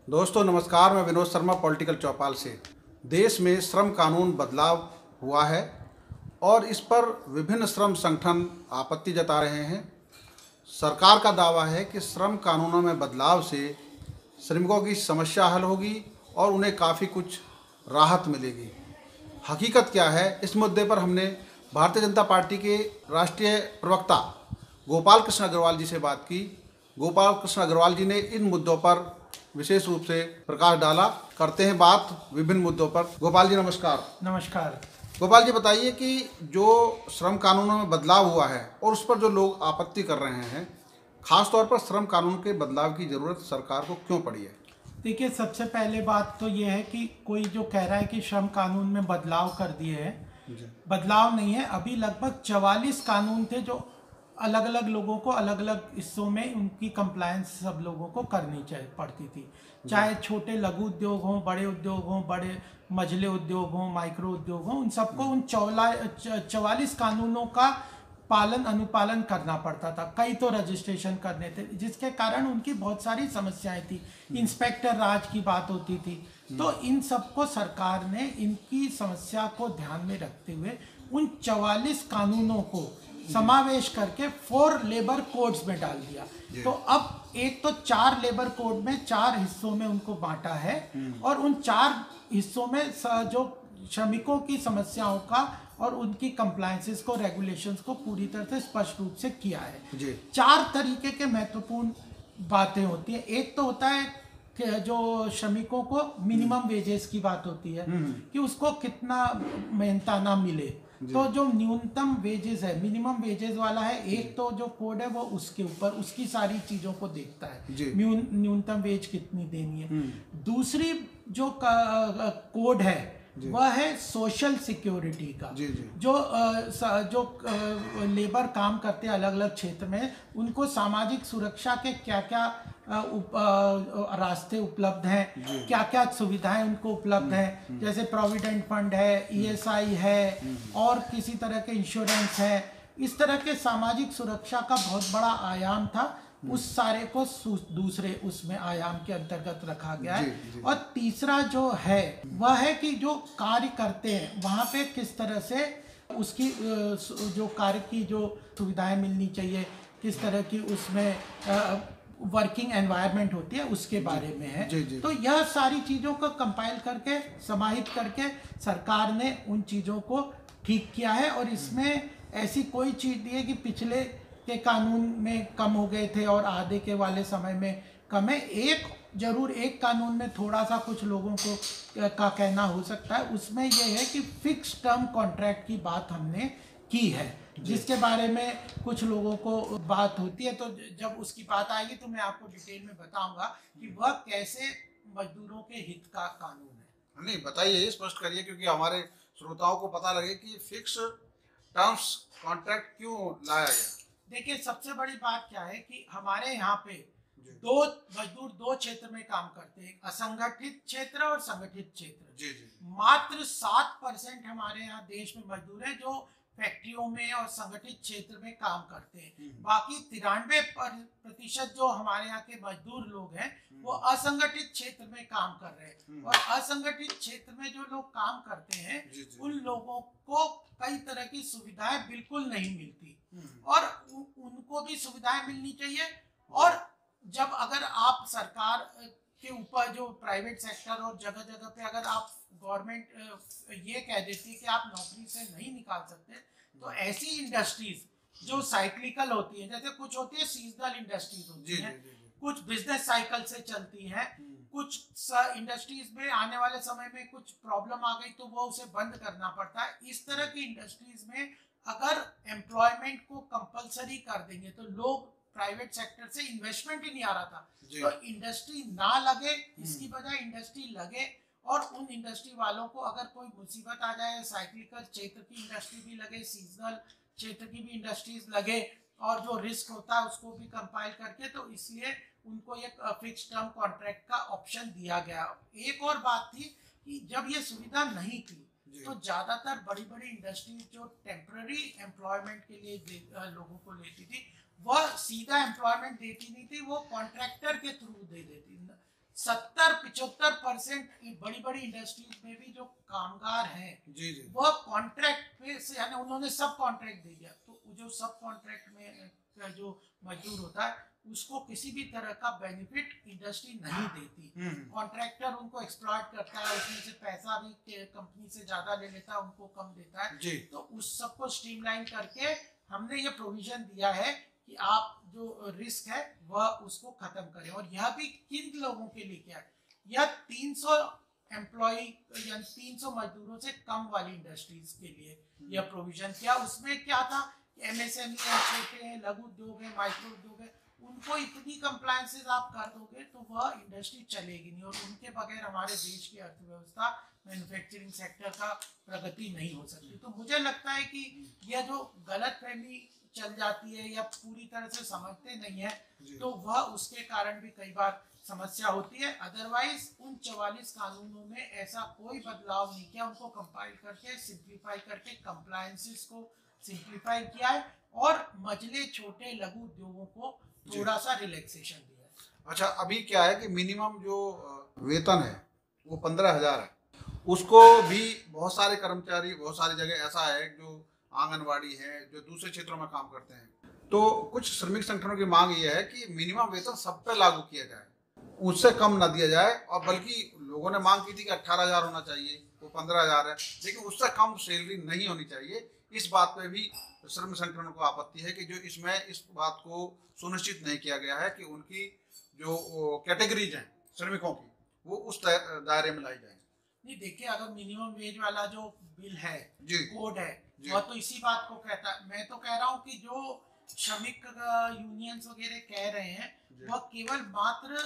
दोस्तों नमस्कार, मैं विनोद शर्मा पॉलिटिकल चौपाल से। देश में श्रम कानून बदलाव हुआ है और इस पर विभिन्न श्रम संगठन आपत्ति जता रहे हैं। सरकार का दावा है कि श्रम कानूनों में बदलाव से श्रमिकों की समस्या हल होगी और उन्हें काफ़ी कुछ राहत मिलेगी। हकीकत क्या है, इस मुद्दे पर हमने भारतीय जनता पार्टी के राष्ट्रीय प्रवक्ता गोपाल कृष्ण अग्रवाल जी से बात की। गोपाल कृष्ण अग्रवाल जी ने इन मुद्दों पर विशेष रूप से प्रकाश डाला। करते हैं बात विभिन्न मुद्दों पर। गोपाल जी नमस्कार। नमस्कार। गोपाल जी बताइए कि जो श्रम कानूनों में बदलाव हुआ है और उस पर जो लोग आपत्ति कर रहे हैं, खास तौर पर श्रम कानून के बदलाव की जरूरत सरकार को क्यों पड़ी है? देखिए, सबसे पहले बात तो ये है कि कोई जो कह रहा है कि श्रम कानून में बदलाव कर दिए हैं, बदलाव नहीं है। अभी लगभग 44 कानून थे जो अलग अलग लोगों को अलग अलग हिस्सों में उनकी कंप्लायंस सब लोगों को करनी पड़ती थी। चाहे छोटे लघु उद्योग हों, बड़े उद्योग हों, बड़े मझले उद्योग हों, माइक्रो उद्योग हों, उन सबको उन 44 कानूनों का पालन अनुपालन करना पड़ता था। कई तो रजिस्ट्रेशन करने थे, जिसके कारण उनकी बहुत सारी समस्याएं थी। इंस्पेक्टर राज की बात होती थी। तो इन सबको सरकार ने इनकी समस्या को ध्यान में रखते हुए उन 44 कानूनों को समावेश करके 4 लेबर कोड्स में डाल दिया। तो अब एक तो 4 लेबर कोड में 4 हिस्सों में उनको बांटा है और उन 4 हिस्सों में जो श्रमिकों की समस्याओं का और उनकी कंप्लायंसेस को, रेगुलेशंस को पूरी तरह से स्पष्ट रूप से किया है। 4 तरीके के महत्वपूर्ण बातें होती है। एक तो होता है कि जो श्रमिकों को मिनिमम वेजेस की बात होती है कि उसको कितना मेहनताना मिले। तो जो न्यूनतम वेजेस है, मिनिमम वेजेस वाला है, एक तो जो कोड है वो उसके ऊपर उसकी सारी चीजों को देखता है, न्यूनतम वेज कितनी देनी है। दूसरी जो कोड है वह है सोशल सिक्योरिटी का। जो लेबर काम करते हैं अलग अलग क्षेत्र में, उनको सामाजिक सुरक्षा के क्या क्या रास्ते उपलब्ध हैं, क्या क्या सुविधाएं उनको उपलब्ध हैं, जैसे प्रोविडेंट फंड है, ईएसआई है और किसी तरह के इंश्योरेंस है। इस तरह के सामाजिक सुरक्षा का बहुत बड़ा आयाम था, उस सारे को दूसरे उसमें आयाम के अंतर्गत रखा गया है। और तीसरा जो है वह है कि जो कार्य करते हैं वहां पे किस तरह से उसकी जो कार्य की जो सुविधाएं मिलनी चाहिए, किस तरह की उसमें वर्किंग एनवायरनमेंट होती है, उसके बारे में है। तो यह सारी चीज़ों को कंपाइल करके समाहित करके सरकार ने उन चीज़ों को ठीक किया है। और इसमें ऐसी कोई चीज़ नहीं है कि पिछले के कानून में कम हो गए थे और आधे के वाले समय में कम है। एक कानून में थोड़ा सा कुछ लोगों को का कहना हो सकता है, उसमें यह है कि फिक्स टर्म कॉन्ट्रैक्ट की बात हमने की है, जिसके बारे में कुछ लोगों को बात होती है। तो जब उसकी बात आएगी तो मैं आपको डिटेल में बताऊंगा कि वह कैसे मजदूरों के हित का कानून है। नहीं बताइए, स्पष्ट करिए, क्योंकि हमारे श्रोताओं को पता लगे कि फिक्स टर्म्स कॉन्ट्रैक्ट क्यों लाया गया। देखिए, सबसे बड़ी बात क्या है कि हमारे यहाँ पे मजदूर दो क्षेत्र में काम करते हैं, असंगठित क्षेत्र और संगठित क्षेत्र। मात्र 7% हमारे यहाँ देश में मजदूर हैं जो फैक्ट्रियों में और संगठित क्षेत्र में काम करते हैं। बाकी 93% जो हमारे यहाँ के मजदूर लोग हैं वो असंगठित क्षेत्र में काम कर रहे हैं। और असंगठित क्षेत्र में जो लोग काम करते हैं उन लोगों को कई तरह की सुविधाएं बिल्कुल नहीं मिलती और उनको भी सुविधाएं मिलनी चाहिए। और जब अगर आप सरकार के ऊपर जो प्राइवेट सेक्टर और जगह जगह पे अगर आप गवर्नमेंट ये कह देती है कि आप नौकरी से नहीं निकाल सकते, तो ऐसी इंडस्ट्रीज जो साइक्लिकल होती है, जैसे कुछ होती है सीजनल इंडस्ट्रीज होती है, कुछ बिजनेस साइकिल से चलती है, कुछ इंडस्ट्रीज में आने वाले समय में कुछ प्रॉब्लम आ गई तो वो उसे बंद करना पड़ता है। इस तरह की इंडस्ट्रीज में अगर एम्प्लॉयमेंट को कंपलसरी कर देंगे तो लोग, प्राइवेट सेक्टर से इन्वेस्टमेंट ही नहीं आ रहा था, तो इंडस्ट्री ना लगे, इसकी बजाय इंडस्ट्री लगे। और उन इंडस्ट्री वालों को अगर कोई मुसीबत आ जाए, साइक्लिकल क्षेत्र की इंडस्ट्री भी लगे, सीजनल क्षेत्र की भी इंडस्ट्रीज लगे और जो रिस्क होता है उसको भी कंपाइल करके, तो इसलिए उनको एक फिक्स टर्म कॉन्ट्रैक्ट का ऑप्शन दिया गया। एक और बात थी कि जब ये सुविधा नहीं थी तो ज्यादातर बड़ी बड़ी इंडस्ट्रीज जो टेम्पररी एम्प्लॉयमेंट के लिए लोगों को लेती थी, वह सीधा एम्प्लॉयमेंट देती नहीं थी, वो कॉन्ट्रैक्टर के थ्रू दे देती। 70-75% बड़ी बड़ी इंडस्ट्रीज में भी जो कामगार हैं जी जी वह कॉन्ट्रैक्ट पे से, यानी उन्होंने सब कॉन्ट्रैक्ट दे दिया, तो जो सब कॉन्ट्रैक्ट में का जो मजदूर होता है उसको किसी भी तरह का बेनिफिट इंडस्ट्री नहीं देती। कॉन्ट्रैक्टर उनको एक्सप्लॉइट करता है, उसमें से पैसा भी कंपनी से ज्यादा ले लेता है, उनको कम देता है जी। तो उस सबको स्ट्रीमलाइन करके हमने ये प्रोविजन दिया है कि आप जो रिस्क है वह उसको खत्म करें। और यह भी किन लोगों के लिए क्या है, यह 300 एम्प्लॉय या 300 मजदूरों से कम वाली इंडस्ट्रीज के लिए यह प्रोविजन किया। उसमें क्या था, एमएसएमई है, छोटे हैं, लघु उद्योग है, माइक्रो उद्योग है, उनको इतनी कंप्लायंसेस आप कर दोगे तो वह इंडस्ट्री चलेगी नहीं, और उनके बगैर हमारे देश की अर्थव्यवस्था मैन्युफैक्चरिंग सेक्टर का प्रगति नहीं हो सकती। तो मुझे लगता है कि यह जो गलतफहमी चल जाती है या पूरी तरह से समझते नहीं है तो वह उसके कारण भी कई बार समस्या होती है। अदरवाइज उन 44 कानूनों में ऐसा कोई बदलाव नहीं किया, उनको कंपाइल करके सिंप्लीफाई करके कंप्लायंसेस को सिंप्लीफाई किया है और मझले छोटे लघु उद्योगों को थोड़ा सा रिलैक्सेशन दिया है। अच्छा, अभी क्या है कि मिनिमम जो वेतन है वो 15,000 है, उसको भी बहुत सारे कर्मचारी, बहुत सारी जगह ऐसा है जो आंगनवाड़ी है, जो दूसरे क्षेत्रों में काम करते हैं, तो कुछ श्रमिक संगठनों की मांग ये है कि मिनिमम वेतन सब पे लागू किया जाए, उससे कम ना दिया जाए। और बल्कि लोगों ने मांग की थी कि 18,000 होना चाहिए, वो 15,000 है, लेकिन उससे कम सैलरी नहीं होनी चाहिए। इस बात पे भी श्रमिक संगठनों को आपत्ति है कि जो इसमें इस बात को सुनिश्चित नहीं किया गया है कि उनकी जो कैटेगरीज हैं श्रमिकों की वो उस दायरे में लाई जाए। नहीं, देखिए, अगर मिनिमम वेज वाला जो बिल है, कोड है, जी। वह तो इसी बात को कहता है। मैं तो कह रहा हूँ कि जो श्रमिक यूनियंस वगैरह कह रहे हैं वह केवल मात्र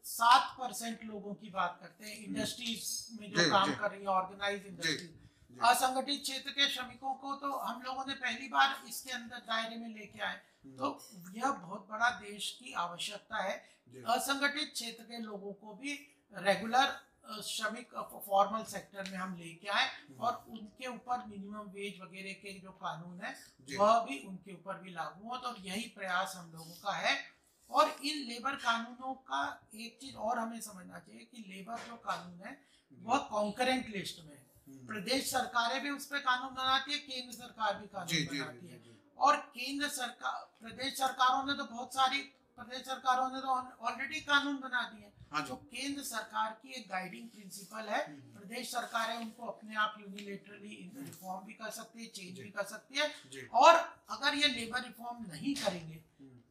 7% लोगों की बात करते हैं इंडस्ट्रीज में जो काम कर रही है, ऑर्गेनाइज इंडस्ट्री। असंगठित क्षेत्र के श्रमिकों को तो हम लोगों ने पहली बार इसके अंदर दायरे में लेके आए, तो यह बहुत बड़ा देश की आवश्यकता है। असंगठित क्षेत्र के लोगों को भी रेगुलर श्रमिक फॉर्मल सेक्टर में हम लेके आए और उनके ऊपर मिनिमम वेज वगैरह के जो कानून है वह भी उनके ऊपर भी लागू हो, तो यही प्रयास हम लोगों का है। और इन लेबर कानूनों का एक चीज और हमें समझना चाहिए कि लेबर जो कानून है वह कॉन्करेंट लिस्ट में है। प्रदेश सरकारें भी उस पर कानून बनाती है, केंद्र सरकार भी कानून बनाती है। और केंद्र सरकार, प्रदेश सरकारों ने तो बहुत सारी प्रदेश सरकारों ने तो ऑलरेडी कानून बना दिए। जो केंद्र सरकार की एक गाइडिंग प्रिंसिपल है, प्रदेश सरकारें उनको अपने आप यूनिलेटरली रिफॉर्म भी कर सकती है, चेंज भी कर सकती है। और अगर ये लेबर रिफॉर्म नहीं करेंगे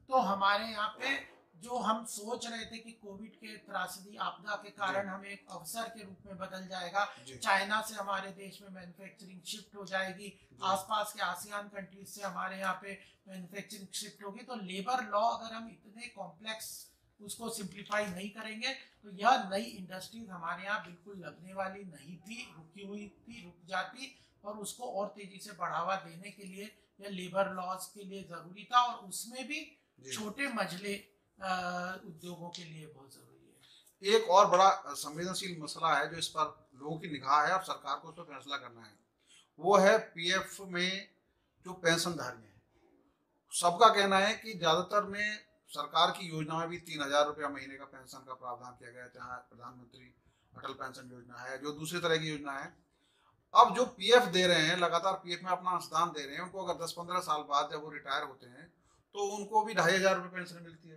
तो हमारे यहाँ पे जो हम सोच रहे थे कि कोविड के त्रासदी आपदा के कारण हमें एक अवसर के रूप में बदल जाएगा, चाइना से हमारे देश में मैन्युफैक्चरिंग शिफ्ट हो जाएगी, आसपास के आसियान कंट्रीज से हमारे यहाँ पे मैन्युफैक्चरिंग शिफ्ट होगी, तो लेबर लॉ अगर हम इतने कॉम्प्लेक्स उसको सिंप्लीफाई नहीं करेंगे तो यह नई इंडस्ट्रीज हमारे यहाँ बिल्कुल लगने वाली नहीं थी, रुकी हुई थी, रुक जाती, और उसको और तेजी से बढ़ावा देने के लिए यह लेबर लॉज के लिए जरूरी था, और उसमें भी छोटे मझले उद्योगों के लिए बहुत जरूरी है। एक और बड़ा संवेदनशील मसला है जो इस पर लोगों की निगाह है और सरकार को उस पर फैसला करना है, वो है पीएफ में जो पेंशनधारी हैं। सबका कहना है कि ज्यादातर में सरकार की योजना में भी 3,000 रुपया महीने का पेंशन का प्रावधान किया गया है, चाहे प्रधानमंत्री अटल पेंशन योजना है, जो दूसरी तरह की योजना है। अब जो पीएफ दे रहे हैं, लगातार पीएफ में अपना अंशदान दे रहे हैं, उनको अगर 10-15 साल बाद जब वो रिटायर होते हैं तो उनको भी 2,500 रुपये पेंशन मिलती है,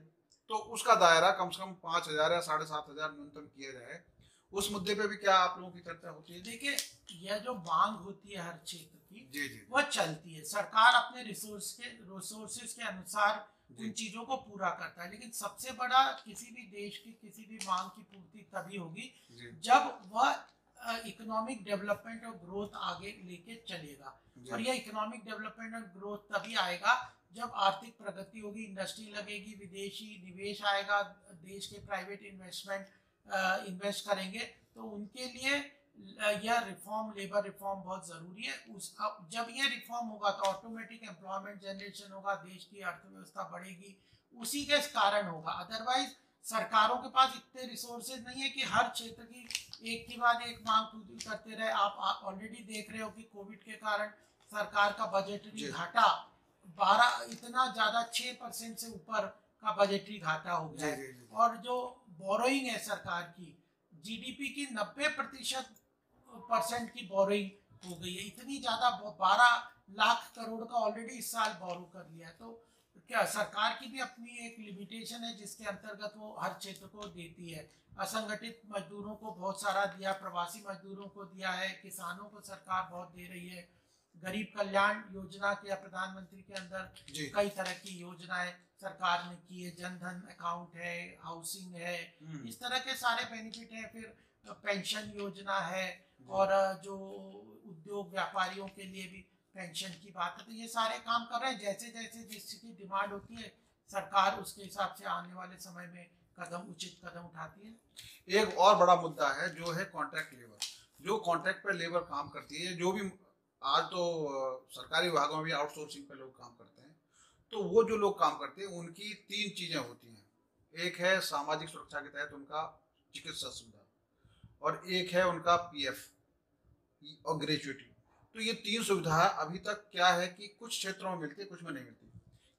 तो उसका दायरा कम से कम 5,000 या 7,500 न्यूनतम किया जाए। उस मुद्दे पे भी क्या आप लोगों की चर्चा होती है? देखिए, यह जो मांग होती है हर क्षेत्र की वह चलती है, सरकार अपने रिसोर्सेज के अनुसार उन चीजों को पूरा करता है, लेकिन सबसे बड़ा किसी भी देश की किसी भी मांग की पूर्ति तभी होगी जब वह इकोनॉमिक डेवलपमेंट और ग्रोथ आगे लेके चलेगा। और यह इकोनॉमिक डेवलपमेंट और ग्रोथ तभी आएगा जब आर्थिक प्रगति होगी, इंडस्ट्री लगेगी, विदेशी निवेश आएगा, देश के प्राइवेट इन्वेस्ट करेंगे, तो उनके लिए यह रिफॉर्म, लेबर रिफॉर्म बहुत जरूरी है। जब यह रिफॉर्म होगा तो ऑटोमेटिक एम्प्लॉयमेंट जनरेशन होगा, देश की अर्थव्यवस्था बढ़ेगी, उसी के कारण होगा। अदरवाइज सरकारों के पास इतने रिसोर्सेज नहीं है कि हर क्षेत्र की एक के बाद एक मांग पूरी करते रहे। आप ऑलरेडी देख रहे हो कि कोविड के कारण सरकार का बजटरी घाटा 12 इतना ज्यादा 6% से ऊपर का बजटरी घाटा हो गया है, और जो बोरोइंग है सरकार की, जीडीपी की 90% की बोरोइंग हो गई है। इतनी ज़्यादा 12 लाख करोड़ का ऑलरेडी इस साल बोरो कर लिया है। तो क्या सरकार की भी अपनी एक लिमिटेशन है जिसके अंतर्गत वो हर क्षेत्र को देती है। असंगठित मजदूरों को बहुत सारा दिया, प्रवासी मजदूरों को दिया है, किसानों को सरकार बहुत दे रही है। गरीब कल्याण योजना के प्रधानमंत्री के अंदर कई तरह की योजनाएं सरकार ने की है, जनधन अकाउंट है, हाउसिंग है, इस तरह के सारे बेनिफिट हैं। फिर पेंशन योजना है और जो उद्योग व्यापारियों के लिए भी पेंशन की बात है। तो ये सारे काम कर रहे हैं। जैसे जैसे जिसकी डिमांड होती है सरकार उसके हिसाब से आने वाले समय में उचित कदम उठाती है। एक और बड़ा मुद्दा है जो है कॉन्ट्रैक्ट लेबर। जो कॉन्ट्रैक्ट पर लेबर काम करती है, जो भी आज तो सरकारी विभागों में भी आउटसोर्सिंग पे लोग काम करते हैं, तो वो जो लोग काम करते हैं उनकी 3 चीज़ें होती हैं। एक है सामाजिक सुरक्षा के तहत उनका चिकित्सा सुविधा, और एक है उनका पीएफ और ग्रेजुएटी। तो ये 3 सुविधा अभी तक क्या है कि कुछ क्षेत्रों में मिलती है, कुछ में नहीं मिलती।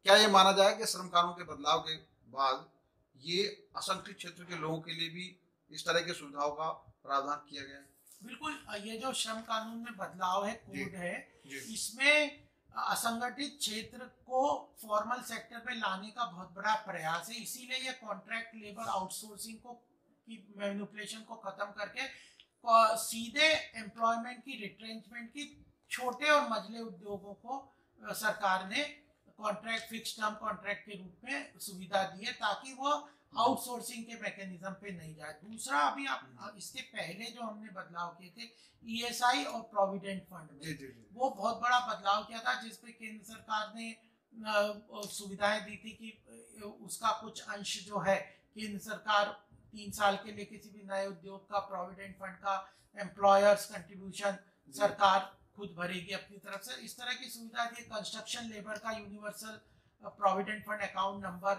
क्या ये माना जाए कि श्रम कानून के बदलाव के बाद ये असंगठित क्षेत्र के लोगों के लिए भी इस तरह की सुविधाओं का प्रावधान किया गया है? बिल्कुल, ये जो श्रम कानून में बदलाव है, कोड है, इसमें असंगठित क्षेत्र को फॉर्मल सेक्टर में लाने का बहुत बड़ा प्रयास है। इसीलिए ये कॉन्ट्रैक्ट लेबर आउटसोर्सिंग को की मैनिपुलेशन को खत्म करके सीधे एम्प्लॉयमेंट की, रिट्रेंचमेंट की छोटे और मझले उद्योगों को सरकार ने कॉन्ट्रैक्ट, फिक्स टर्म कॉन्ट्रैक्ट के रूप में सुविधा दी है ताकि वो आउटसोर्सिंग के मैकेनिज्म पे नहीं जाए। दूसरा, अभी आप इसके पहले जो हमने बदलाव किए थे ईएसआई और प्रोविडेंट फंड में, वो बहुत बड़ा बदलाव किया था जिसपे केंद्र सरकार ने सुविधाएं दी थी कि उसका कुछ अंश जो है केंद्र सरकार 3 साल के लिए किसी भी नए उद्योग का प्रोविडेंट फंड का एम्प्लॉयर्स कंट्रीब्यूशन सरकार खुद भरेगी अपनी तरफ से। इस तरह की सुविधा दी। कंस्ट्रक्शन लेबर का universal provident fund account number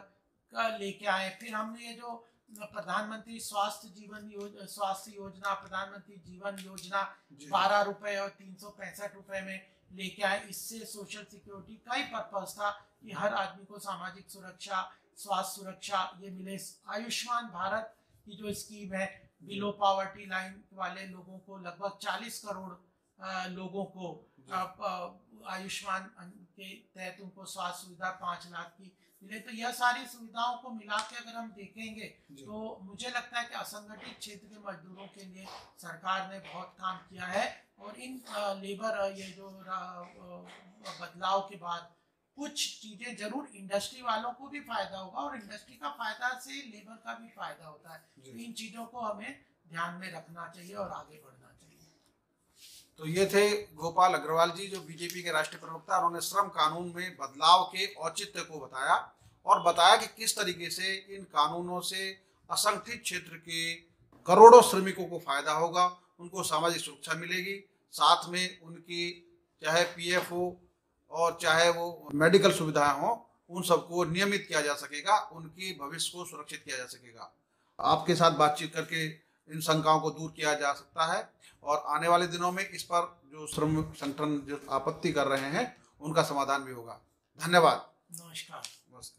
का लेके आए। फिर हमने ये जो प्रधानमंत्री स्वास्थ्य योजना, प्रधानमंत्री जीवन योजना 12 रुपए और 365 रुपए में लेके आए। इससे सोशल सिक्योरिटी का ही पर्पज था कि हर आदमी को सामाजिक सुरक्षा, स्वास्थ्य सुरक्षा ये मिले। आयुष्मान भारत की जो स्कीम है, बिलो पॉवर्टी लाइन वाले लोगों को लगभग 40 करोड़ लोगों को आयुष्मान के तहत उनको स्वास्थ्य सुविधा 5 लाख की मिले। तो यह सारी सुविधाओं को मिला के अगर हम देखेंगे तो मुझे लगता है कि असंगठित क्षेत्र के मजदूरों के लिए सरकार ने बहुत काम किया है। और इन लेबर ये जो बदलाव के बाद कुछ चीजें जरूर इंडस्ट्री वालों को भी फायदा होगा और इंडस्ट्री का फायदा से लेबर का भी फायदा होता है। इन चीजों को हमें ध्यान में रखना चाहिए और आगे बढ़ना चाहिए। तो ये थे गोपाल अग्रवाल जी, जो बीजेपी के राष्ट्रीय प्रवक्ता। उन्होंने श्रम कानून में बदलाव के औचित्य को बताया और बताया कि किस तरीके से इन कानूनों से असंगठित क्षेत्र के करोड़ों श्रमिकों को फायदा होगा, उनको सामाजिक सुरक्षा मिलेगी, साथ में उनकी चाहे पीएफ हो और चाहे वो मेडिकल सुविधाएं हो, उन सबको नियमित किया जा सकेगा, उनकी भविष्य को सुरक्षित किया जा सकेगा। आपके साथ बातचीत करके इन शंकाओं को दूर किया जा सकता है और आने वाले दिनों में इस पर जो श्रम संगठन जो आपत्ति कर रहे हैं उनका समाधान भी होगा। धन्यवाद। नमस्कार। नमस्कार।